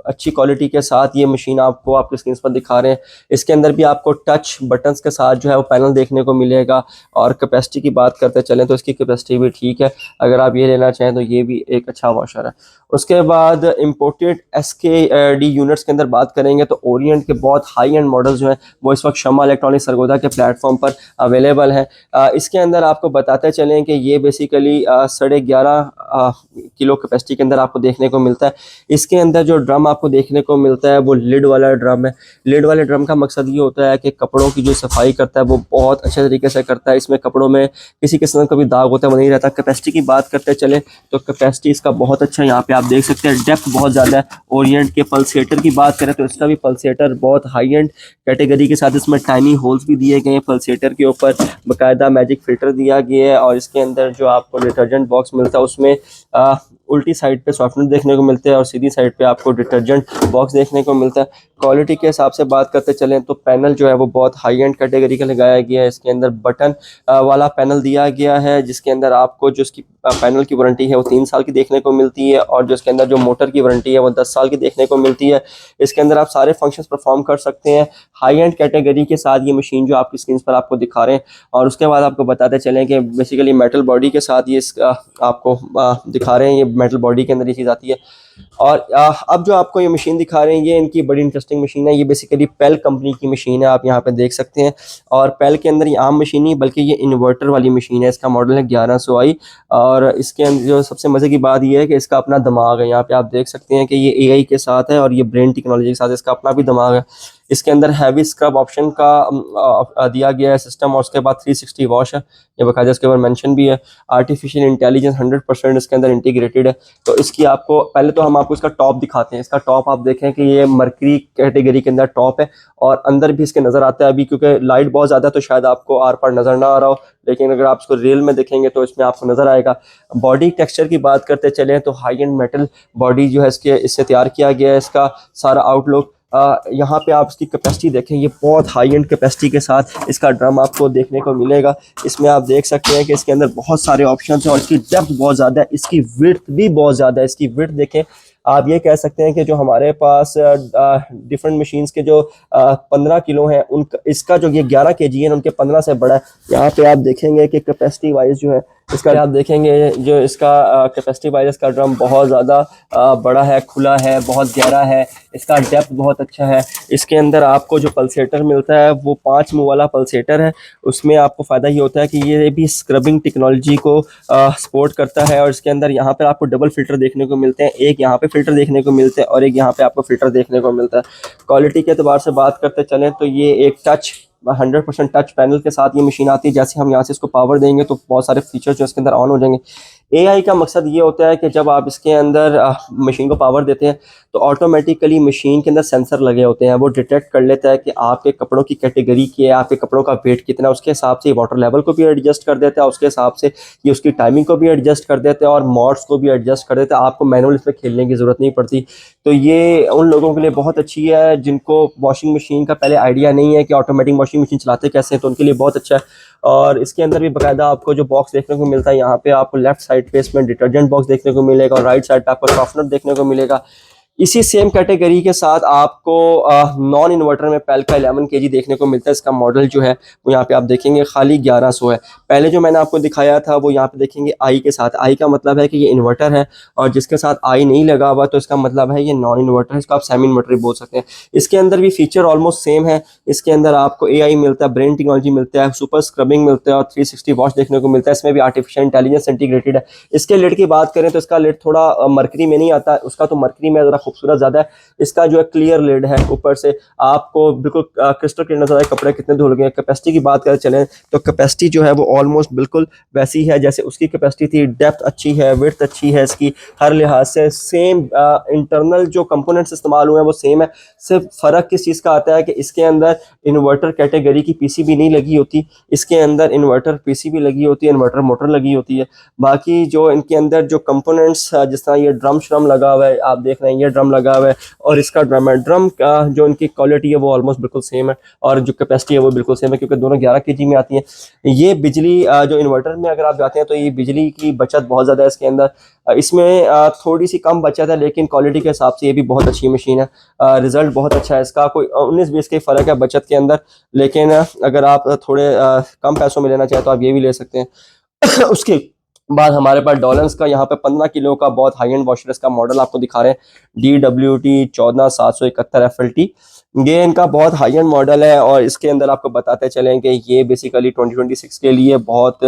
अच्छी क्वालिटी के साथ ये मशीन आपको आपके स्क्रीन पर दिखा रहे हैं। इसके अंदर भी आपको टच बटन्स के साथ जो है वो पैनल देखने को मिलेगा। और कैपेसिटी की बात करते चलें तो इसकी कैपेसिटी भी ठीक है, अगर आप ये लेना चाहें तो ये भी एक अच्छा वॉशर है। उसके बाद इम्पोर्टेड SKD यूनिट्स के अंदर बात करेंगे तो ओरिएंट के बहुत हाई एंड मॉडल्स जो हैं वो इस वक्त शमा इलेक्ट्रॉनिक सरगोदा के प्लेटफॉर्म पर अवेलेबल हैं। इसके अंदर आपको बताते चलें कि ये बेसिकली 11.5 किलो कैपेसिटी के अंदर आपको देखने को मिलता है। इसके अंदर जो ड्रम आपको देखने को मिलता है वो लिड वाला ड्रम है। लिड वाले ड्रम का मकसद ये होता है कि कपड़ों की जो सफाई करता है वो बहुत अच्छे तरीके से करता है। इसमें कपड़ों में किसी किस्म का भी दाग होता है वो नहीं रहता। कैपेसिटी की बात करते चले तो कैपेसिटी इसका बहुत अच्छा है, यहाँ पे आप देख सकते हैं डेप्थ बहुत ज़्यादा है। ओरिएंट के पल्सेटर की बात करें तो इसका भी पल्सेटर बहुत हाई एंड कैटेगरी के साथ इसमें टाइनी होल्स भी दिए गए हैं। पल्सेटर के ऊपर बाकायदा मैजिक फिल्टर दिया गया है और इसके अंदर जो आपको डिटर्जेंट बॉक्स मिलता है उसमें उल्टी साइड पे सॉफ्टनर देखने को मिलते हैं और सीधी साइड पे आपको डिटर्जेंट बॉक्स देखने को मिलता है। क्वालिटी के हिसाब से बात करते चलें तो पैनल जो है वो बहुत हाई एंड कैटेगरी का लगाया गया है। इसके अंदर बटन वाला पैनल दिया गया है जिसके अंदर आपको जो इसकी पैनल की वारंटी है वो 3 साल की देखने को मिलती है और जो इसके अंदर जो मोटर की वारंटी है वो 10 साल की देखने को मिलती है। इसके अंदर आप सारे फंक्शंस परफॉर्म कर सकते हैं। हाई एंड कैटेगरी के साथ ये मशीन जो आपकी स्क्रीन पर आपको दिखा रहे हैं। और उसके बाद आपको बताते चलें कि बेसिकली मेटल बॉडी के साथ ये आपको दिखा रहे हैं, ये मेटल बॉडी के अंदर ये चीज़ आती है। और अब जो आपको ये मशीन दिखा रहे हैं ये इनकी बड़ी इंटरेस्टिंग मशीन है। ये बेसिकली पेल कंपनी की मशीन है, आप यहाँ पे देख सकते हैं। और पेल के अंदर ये आम मशीन नहीं बल्कि ये इन्वर्टर वाली मशीन है। इसका मॉडल है 1100i और इसके अंदर जो सबसे मज़े की बात ये है कि इसका अपना दिमाग है। यहाँ पे आप देख सकते हैं कि ये AI के साथ है और ये ब्रेन टेक्नोलॉजी के साथ इसका अपना भी दिमाग है। इसके अंदर हैवी स्क्रब ऑप्शन का दिया गया है सिस्टम, और उसके बाद 360 वॉश है, ये बाकायदा इसके ऊपर मेंशन भी है। आर्टिफिशियल इंटेलिजेंस 100% इसके अंदर इंटीग्रेटेड है। तो इसकी आपको पहले तो हम आपको इसका टॉप दिखाते हैं। इसका टॉप आप देखें कि ये मर्करी कैटेगरी के अंदर टॉप है, और अंदर भी इसके नज़र आता है। अभी क्योंकि लाइट बहुत ज़्यादा है तो शायद आपको आर पार नज़र ना आ रहा हो, लेकिन अगर आप इसको रियल में देखेंगे तो इसमें आपको नज़र आएगा। बॉडी टेक्सचर की बात करते चलें तो हाई एंड मेटल बॉडी जो है इससे तैयार किया गया है। इसका सारा आउटलुक यहाँ पे आप इसकी कैपेसिटी देखें, ये बहुत हाई एंड कैपेसिटी के साथ इसका ड्रम आपको देखने को मिलेगा। इसमें आप देख सकते हैं कि इसके अंदर बहुत सारे ऑप्शन हैं और इसकी डेप्थ बहुत ज़्यादा है, इसकी विड्थ भी बहुत ज़्यादा है। इसकी विड्थ देखें, आप ये कह सकते हैं कि जो हमारे पास डिफरेंट मशीन्स के जो 15 किलो हैं, उनका इसका जो ये 11 केजी है उनके 15 से बड़ा है। यहाँ पे आप देखेंगे कि कैपेसिटी वाइज जो है इसका आप देखेंगे जो इसका कैपेसिटी वाइज इसका ड्रम बहुत ज़्यादा बड़ा है, खुला है, बहुत गहरा है, इसका डेप्थ बहुत अच्छा है। इसके अंदर आपको जो पल्सेटर मिलता है वो 5 मुंह वाला पल्सेटर है। उसमें आपको फ़ायदा ये होता है कि ये भी स्क्रबिंग टेक्नोलॉजी को सपोर्ट करता है, और इसके अंदर यहाँ पर आपको डबल फिल्टर देखने को मिलते हैं, एक यहाँ पे फिल्टर देखने को मिलते हैं और एक यहाँ पे आपको फिल्टर देखने को मिलता है। क्वालिटी के एतबार से बात करते चलें तो ये एक टच 100% टच पैनल के साथ ये मशीन आती है। जैसे हम यहाँ से इसको पावर देंगे तो बहुत सारे फीचर्स जो इसके अंदर ऑन हो जाएंगे। एआई का मकसद ये होता है कि जब आप इसके अंदर मशीन को पावर देते हैं तो ऑटोमेटिकली मशीन के अंदर सेंसर लगे होते हैं, वो डिटेक्ट कर लेता है कि आपके कपड़ों की कैटेगरी क्या है, आपके कपड़ों का वेट कितना है, उसके हिसाब से वाटर लेवल को भी एडजस्ट कर देता है, उसके हिसाब से ये उसकी टाइमिंग को भी एडजस्ट कर देते हैं और मॉड्स को भी एडजस्ट कर देता है। आपको मैनुअल इसमें खेलने की ज़रूरत नहीं पड़ती। तो ये उन लोगों के लिए बहुत अच्छी है जिनको वॉशिंग मशीन का पहले आइडिया नहीं है कि ऑटोमेटिक वॉशिंग मशीन चलाते कैसे हैं, तो उनके लिए बहुत अच्छा है। और इसके अंदर भी बाकायदा आपको जो बॉक्स देखने को मिलता है, यहाँ पे आपको लेफ्ट साइड पे इसमें डिटर्जेंट बॉक्स देखने को मिलेगा और राइट साइड पे आपको सॉफ्टनर देखने को मिलेगा। इसी सेम कैटेगरी के साथ आपको नॉन इन्वर्टर में पेल का 11 केजी देखने को मिलता है। इसका मॉडल जो है वो यहाँ पे आप देखेंगे खाली 1100 है। पहले जो मैंने आपको दिखाया था वो यहाँ पे देखेंगे आई के साथ। आई का मतलब है कि ये इन्वर्टर है, और जिसके साथ आई नहीं लगा हुआ तो इसका मतलब है ये नॉन इन्वर्टर है, इसको आप सेमी इन्वर्टर बोल सकते हैं। इसके अंदर भी फीचर ऑलमोस्ट सेम है। इसके अंदर आपको AI मिलता है, ब्रेन टेक्नोलॉजी मिलता है, सुपर स्क्रबिंग मिलता है और 360 वॉश देखने को मिलता है। इसमें भी आर्टिफिशियल इंटेलिजेंस इंटीग्रेटेड है। इसके लिड की बात करें तो इसका लिड थोड़ा मरकरी में नहीं आता, उसका तो मरकरी में ज़रा खूबसूरत ज़्यादा है। इसका जो है क्लियर लिड है, ऊपर से आपको बिल्कुल क्रिस्टल क्लियर नजर आए कपड़े कितने धुल गए। कैपेसिटी की बात करें चलें तो कैपेसिटी जो है वो ऑलमोस्ट बिल्कुल वैसी है जैसे उसकी कैपेसिटी थी। डेप्थ अच्छी है, विड्थ अच्छी है, इसकी हर लिहाज से सेम। इंटरनल जो कंपोनेंट्स इस्तेमाल हुए हैं वो सेम है। सिर्फ फ़र्क किस चीज़ का आता है कि इसके अंदर इन्वर्टर कैटेगरी की PCB नहीं लगी होती, इसके अंदर इन्वर्टर PCB लगी होती है, इन्वर्टर मोटर लगी होती है। बाकी जो इनके अंदर जो कंपोनेंट्स जिस तरह ये ड्रम श्रम लगा हुआ है, आप देख रहे हैं ये ड्रम लगा हुआ है और इसका ड्रम है। ड्रम का जो इनकी क्वालिटी है वो ऑलमोस्ट बिल्कुल सेम है और जो कैपेसिटी है वो बिल्कुल सेम है, क्योंकि दोनों 11 केजी में आती हैं। ये बिजली जो इन्वर्टर में अगर आप जाते हैं तो ये बिजली की बचत बहुत ज़्यादा है इसके अंदर। इसमें थोड़ी सी कम बचत है, लेकिन क्वालिटी के हिसाब से ये भी बहुत अच्छी मशीन है। रिज़ल्ट बहुत अच्छा है इसका, कोई 19-20 का फ़र्क है बचत के अंदर, लेकिन अगर आप थोड़े कम पैसों में लेना चाहें तो आप ये भी ले सकते हैं। उसके बाद हमारे पास डॉलन्स का यहाँ पे 15 किलो का बहुत हाई एंड वॉशर इसका मॉडल आपको दिखा रहे हैं, DWT 14771 FLT। ये इनका बहुत हाई एंड मॉडल है और इसके अंदर आपको बताते चलें कि ये बेसिकली 2026 के लिए बहुत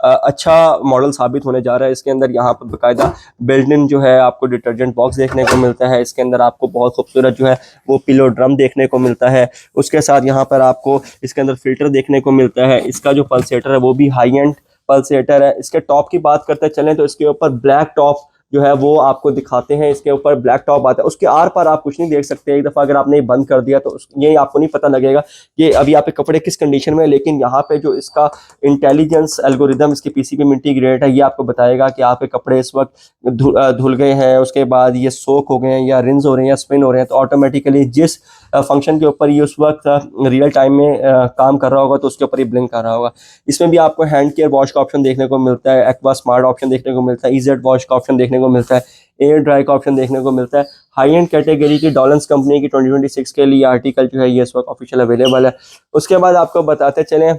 अच्छा मॉडल साबित होने जा रहा है। इसके अंदर यहाँ पर बाकायदा बिल्ट इन जो है आपको डिटर्जेंट बॉक्स देखने को मिलता है। इसके अंदर आपको बहुत खूबसूरत जो है वो पिलो ड्रम देखने को मिलता है। उसके साथ यहाँ पर आपको इसके अंदर फिल्टर देखने को मिलता है। इसका जो पल्सेटर है वो भी हाई एंड पल्सेटर है। इसके टॉप की बात करते चलें तो इसके ऊपर ब्लैक टॉप जो है वो आपको दिखाते हैं, इसके ऊपर ब्लैक टॉप आता है। उसके आर पार आप कुछ नहीं देख सकते। एक दफ़ा अगर आपने ये बंद कर दिया तो ये आपको नहीं पता लगेगा कि अभी आप कपड़े किस कंडीशन में है, लेकिन यहाँ पे जो इसका इंटेलिजेंस एल्गोरिदम इसकी PCB में इंटीग्रेट है, ये आपको बताएगा कि आपके कपड़े इस वक्त धुल गए हैं, उसके बाद ये सोक हो गए हैं या रिंस हो रहे हैं या स्पिन हो रहे हैं, तो ऑटोमेटिकली जिस फंक्शन के ऊपर ये उस वक्त रियल टाइम में काम कर रहा होगा तो उसके ऊपर ये ब्लिंक कर रहा होगा। इसमें भी आपको हैंड केयर वॉश का ऑप्शन देखने को मिलता है, एक्वा स्मार्ट ऑप्शन देखने को मिलता है, EZ वॉश का ऑप्शन देखने को मिलता है, एयर ड्राई का ऑप्शन देखने को मिलता है। हाई एंड कैटेगरी की डॉलन्स कंपनी की 2026 के लिए आर्टिकल जो है ये इस वक्त ऑफिशियल अवेलेबल है। उसके बाद आपको बताते चलें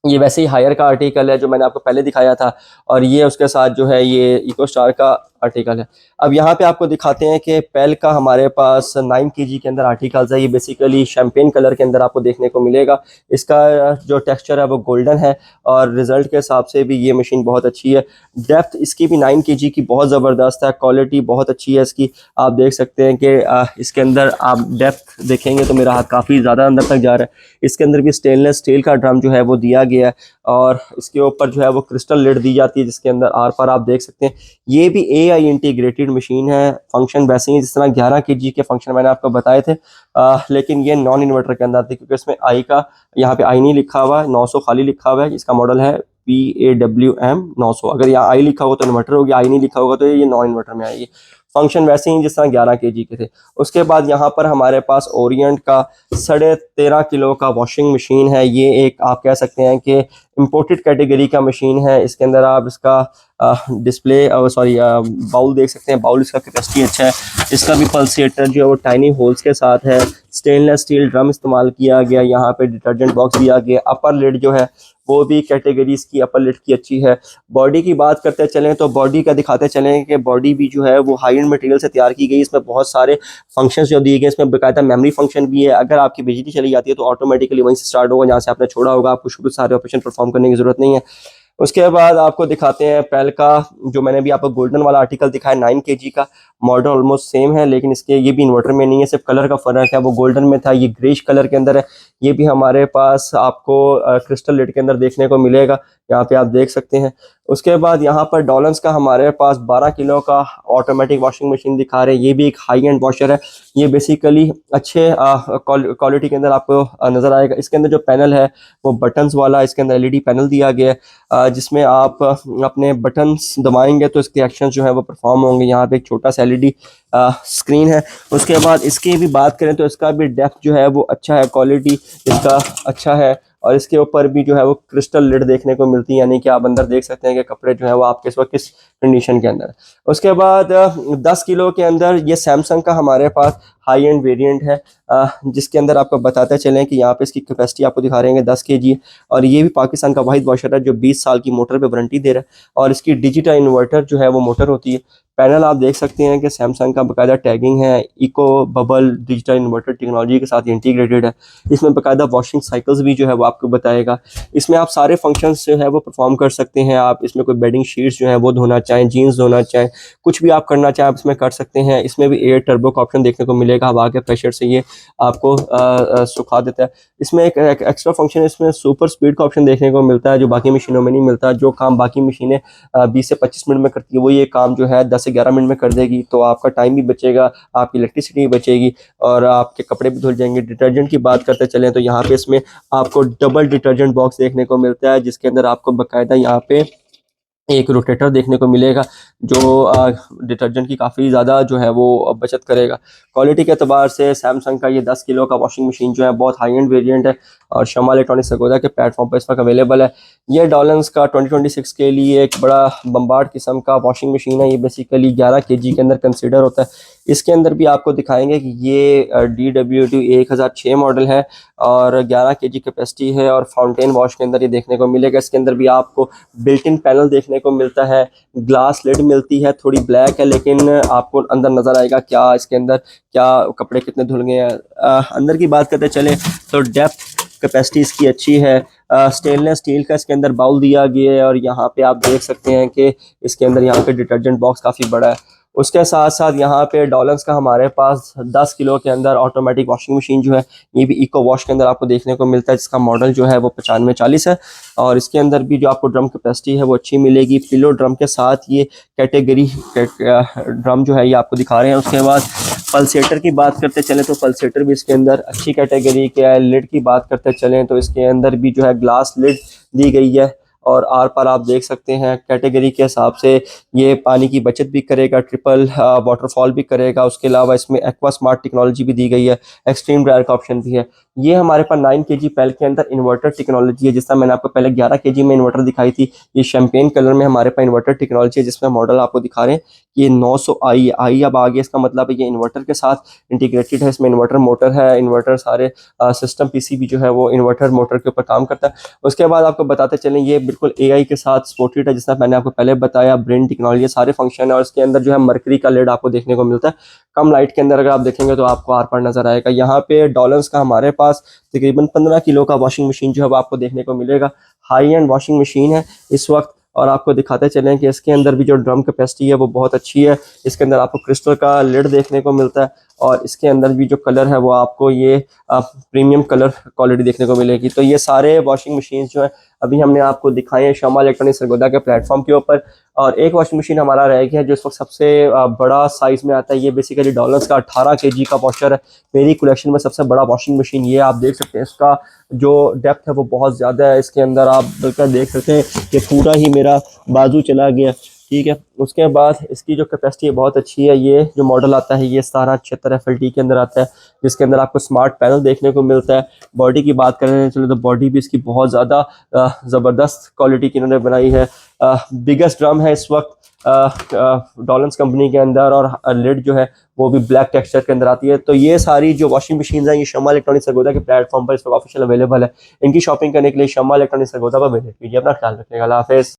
ये वैसे ही हायर का आर्टिकल है जो मैंने आपको पहले दिखाया था, और ये उसके साथ जो है ये इको स्टार का आर्टिकल है। अब यहाँ पे आपको दिखाते हैं कि पेल का हमारे पास 9 kg के अंदर आर्टिकल्स है। ये बेसिकली शैम्पेन कलर के अंदर आपको देखने को मिलेगा। इसका जो टेक्सचर है वो गोल्डन है और रिजल्ट के हिसाब से भी ये मशीन बहुत अच्छी है। डेप्थ इसकी भी 9 kg की बहुत ज़बरदस्त है, क्वालिटी बहुत अच्छी है इसकी। आप देख सकते हैं कि इसके अंदर आप डेप्थ देखेंगे तो मेरा हाथ काफ़ी ज़्यादा अंदर तक जा रहा है। इसके अंदर भी स्टेनलेस स्टील का ड्रम जो है वो दिया गया है और इसके ऊपर जो है वो क्रिस्टल लिड दी जाती है जिसके अंदर आर पार आप देख सकते हैं। ये भी AI इंटीग्रेटेड मशीन है। फंक्शन वैसे ही जिस तरह 11 kg के फंक्शन मैंने आपको बताए थे, लेकिन ये नॉन इन्वर्टर के अंदर थी क्योंकि इसमें आई का यहाँ पे आई नहीं लिखा हुआ है, 900 खाली लिखा हुआ है। इसका मॉडल है PAWM 900। अगर यहाँ आई लिखा होगा तो इन्वर्टर होगी, आई नहीं लिखा होगा तो ये नॉन इन्वर्टर में आएगी। फंक्शन वैसे ही जिस तरह 11 kg के थे। उसके बाद यहाँ पर हमारे पास ओरिएंट का 13.5 किलो का वॉशिंग मशीन है। ये एक आप कह सकते हैं कि इम्पोर्टेड कैटेगरी का मशीन है। इसके अंदर आप इसका डिस्प्ले बाउल देख सकते हैं। बाउल इसका कैपेसिटी अच्छा है। इसका भी पल्सेटर जो है वो टाइनी होल्स के साथ है। स्टेनलेस स्टील ड्रम इस्तेमाल किया गया। यहाँ पे डिटर्जेंट बॉक्स दिया गया। अपर लिड जो है वो भी कैटेगरीज की अपर लिड की अच्छी है। बॉडी की बात करते चलें तो बॉडी का दिखाते चलें कि बॉडी भी जो है वो हाई एंड मटेरियल से तैयार की गई। इसमें बहुत सारे फंक्शंस जो दिए गए, इसमें बेकायदा मेमोरी फंक्शन भी है। अगर आपकी बिजली चली जाती है तो ऑटोमेटिकली वहीं से स्टार्ट होगा जहाँ से आपने छोड़ा होगा। आपको शुरू से सारे ऑपरेशन परफॉर्म करने की जरूरत नहीं है। उसके बाद आपको दिखाते हैं पेल का, जो मैंने भी आपको गोल्डन वाला आर्टिकल दिखाया 9 kg का। मॉडल ऑलमोस्ट सेम है लेकिन इसके ये भी इन्वर्टर में नहीं है, सिर्फ कलर का फर्क है। वो गोल्डन में था, ये ग्रेश कलर के अंदर है। ये भी हमारे पास आपको क्रिस्टल लिड के अंदर देखने को मिलेगा, यहाँ पे आप देख सकते हैं। उसके बाद यहाँ पर डॉलन्स का हमारे पास 12 किलो का ऑटोमेटिक वॉशिंग मशीन दिखा रहे हैं। ये भी एक हाई एंड वॉशर है। ये बेसिकली अच्छे क्वालिटी के अंदर आपको नज़र आएगा। इसके अंदर जो पैनल है वो बटन्स वाला, इसके अंदर LED पैनल दिया गया है जिसमें आप अपने बटन्स दबाएंगे तो इसके एक्शन जो है वो परफॉर्म होंगे। यहाँ पे एक छोटा सा LED स्क्रीन है। उसके बाद इसकी भी बात करें तो इसका भी डेप्थ जो है वो अच्छा है, क्वालिटी इसका अच्छा है और इसके ऊपर भी जो है वो क्रिस्टल लिड देखने को मिलती है, यानी कि आप अंदर देख सकते हैं कि कपड़े जो है वो आपके इस वक्त किस कंडीशन के अंदर है। उसके बाद 10 किलो के अंदर ये सैमसंग का हमारे पास हाई एंड वेरिएंट है जिसके अंदर आपको बताते चलें कि यहाँ पे इसकी कैपेसिटी आपको दिखा रहे हैं 10 kg और ये भी पाकिस्तान का वाहिद वॉशर है जो 20 साल की मोटर पे वारंटी दे रहा है और इसकी डिजिटल इन्वर्टर जो है वो मोटर होती है। पैनल आप देख सकते हैं कि सैमसंग का बाकायदा टैगिंग है, eco bubble digital inverter technology के साथ इंटीग्रेटेड है। इसमें बाकायदा वॉशिंग साइकिल्स भी जो है वो आपको बताएगा। इसमें आप सारे फंक्शंस जो है वो परफॉर्म कर सकते हैं। आप इसमें कोई बेडिंग शीट्स जो है वो धोना चाहें, जीन्स धोना चाहें, कुछ भी आप करना चाहें आप इसमें कर सकते हैं। इसमें भी एयर टर्बो का ऑप्शन देखने को मिलेगा, हवा के प्रेशर से ये आपको सुखा देता है। इसमें एक एक्स्ट्रा फंक्शन है, इसमें सुपर स्पीड का ऑप्शन देखने को मिलता है जो बाकी मशीनों में नहीं मिलता। जो काम बाकी मशीनें 20 से 25 मिनट में करती है वो ये काम जो है 10 से 11 मिनट में कर देगी, तो आपका टाइम भी बचेगा, आपकी इलेक्ट्रिसिटी भी बचेगी और आपके कपड़े भी धुल जाएंगे। डिटर्जेंट की बात करते चलें तो यहाँ पे इसमें आपको डबल डिटर्जेंट बॉक्स देखने को मिलता है जिसके अंदर आपको बाकायदा यहाँ पे एक रोटेटर देखने को मिलेगा जो डिटर्जेंट की काफ़ी ज़्यादा जो है वो बचत करेगा। क्वालिटी के अतबार से सैमसंग का ये 10 किलो का वॉशिंग मशीन जो है बहुत हाई एंड वेरिएंट है और शमा इलेक्ट्रॉनिक सरगोदा के प्लेटफॉर्म पर इस वक्त अवेलेबल है। ये डॉलन्स का 2026 के लिए एक बड़ा बम्बार्ड किस्म का वॉशिंग मशीन है। ये बेसिकली 11 kg के अंदर कंसिडर होता है। इसके अंदर भी आपको दिखाएंगे कि ये DWT 1006 मॉडल है और 11 kg कैपेसिटी है और फाउंटेन वॉश के अंदर ये देखने को मिलेगा। इसके अंदर भी आपको बिल्ट इन पैनल देखने को मिलता है, ग्लास लिड मिलती है, थोड़ी ब्लैक है लेकिन आपको अंदर नज़र आएगा क्या इसके अंदर क्या कपड़े कितने धुल गए हैं। अंदर की बात करते चले तो डेप्थ कैपेसिटी इसकी अच्छी है। स्टेनलेस स्टील का इसके अंदर बाउल दिया गया है और यहाँ पे आप देख सकते हैं कि इसके अंदर यहाँ पे डिटर्जेंट बॉक्स काफ़ी बड़ा है। उसके साथ साथ यहाँ पे डॉलन्स का हमारे पास 10 किलो के अंदर ऑटोमेटिक वॉशिंग मशीन जो है ये भी इको वॉश के अंदर आपको देखने को मिलता है जिसका मॉडल जो है वो 9540 है और इसके अंदर भी जो आपको ड्रम कैपेसिटी है वो अच्छी मिलेगी। पिलो ड्रम के साथ ये कैटेगरी ड्रम जो है ये आपको दिखा रहे हैं। उसके बाद पल्सेटर की बात करते चलें तो पल्सेटर भी इसके अंदर अच्छी कैटेगरी के है। लिड की बात करते चलें तो इसके अंदर भी जो है ग्लास लिड दी गई है और आर पार आप देख सकते हैं कैटेगरी के हिसाब से ये पानी की बचत भी करेगा, ट्रिपल वाटरफॉल भी करेगा। उसके अलावा इसमें एक्वा स्मार्ट टेक्नोलॉजी भी दी गई है, एक्सट्रीम ड्रायर का ऑप्शन भी है। ये हमारे पास 9 kg पैल के अंदर इन्वर्टर टेक्नोलॉजी है, जिसमें मैंने आपको पहले 11 kg में इन्वर्टर दिखाई थी। ये शैम्पेन कलर में हमारे पास इन्वर्टर टेक्नोलॉजी है, जिसमें मॉडल आपको दिखा रहे हैं कि ये 900i आई अब आगे, इसका मतलब है ये इन्वर्टर के साथ इंटीग्रेटेड है। इसमें इन्वर्टर मोटर है, इन्वर्टर सारे सिस्टम पीसीबी जो है वो इन्वर्टर मोटर के ऊपर काम करता है। उसके बाद आपको बताते चलें ये बिल्कुल एआई के साथ सपोर्टेड है, जिसमें मैंने आपको पहले बताया ब्रेन टेक्नोलॉजी सारे फंक्शन है। और इसके अंदर जो है मरकरी का लेड आपको देखने को मिलता है। कम लाइट के अंदर अगर आप देखेंगे तो आपको आर पार नजर आएगा। यहाँ पे डॉलर्स का हमारे पास तकरीबन 15 किलो का वॉशिंग मशीन जो है वो आपको देखने को मिलेगा। हाई एंड वॉशिंग मशीन है इस वक्त। और आपको दिखाते चलें कि इसके अंदर भी जो ड्रम कैपेसिटी है वो बहुत अच्छी है। इसके अंदर आपको क्रिस्टल का लिड देखने को मिलता है, और इसके अंदर भी जो कलर है वो आपको ये प्रीमियम कलर क्वालिटी देखने को मिलेगी। तो ये सारे वॉशिंग मशीन जो है अभी हमने आपको दिखाए हैं शामा इलेक्ट्रॉनिक सरगोदा के प्लेटफॉर्म के ऊपर। और एक वॉशिंग मशीन हमारा रह गया है जो इस वक्त सबसे बड़ा साइज में आता है। ये बेसिकली डॉलर्स का 18 kg का वॉशर है। मेरी कलेक्शन में सबसे बड़ा वॉशिंग मशीन ये आप देख सकते हैं। इसका जो डेप्थ है वो बहुत ज़्यादा है। इसके अंदर आप बिल्कुल देख सकते हैं कि पूरा ही मेरा बाजू चला गया, ठीक है। उसके बाद इसकी जो कैपेसिटी है बहुत अच्छी है। ये जो मॉडल आता है ये 1776 FLT के अंदर आता है, जिसके अंदर आपको स्मार्ट पैनल देखने को मिलता है। बॉडी की बात करें चलो तो बॉडी भी इसकी बहुत ज़्यादा ज़बरदस्त क्वालिटी की इन्होंने बनाई है। बिगेस्ट ड्रम है इस वक्त डॉलर्स कंपनी के अंदर, और लिड जो है वो भी ब्लैक टेक्सचर के अंदर आती है। तो ये सारी जो वॉशिंग मशीन हैं ये शमा इलेक्ट्रॉनिक सरगोदा के प्लेटफॉर्म पर इस वक्त ऑफिशियल अवेलेबल है। इनकी शॉपिंग करने के लिए शमा इलेक्ट्रॉनिक सरगोदा पर विजिट कीजिए। अपना ख्याल रखिएगा। अल्लाह हाफिज़।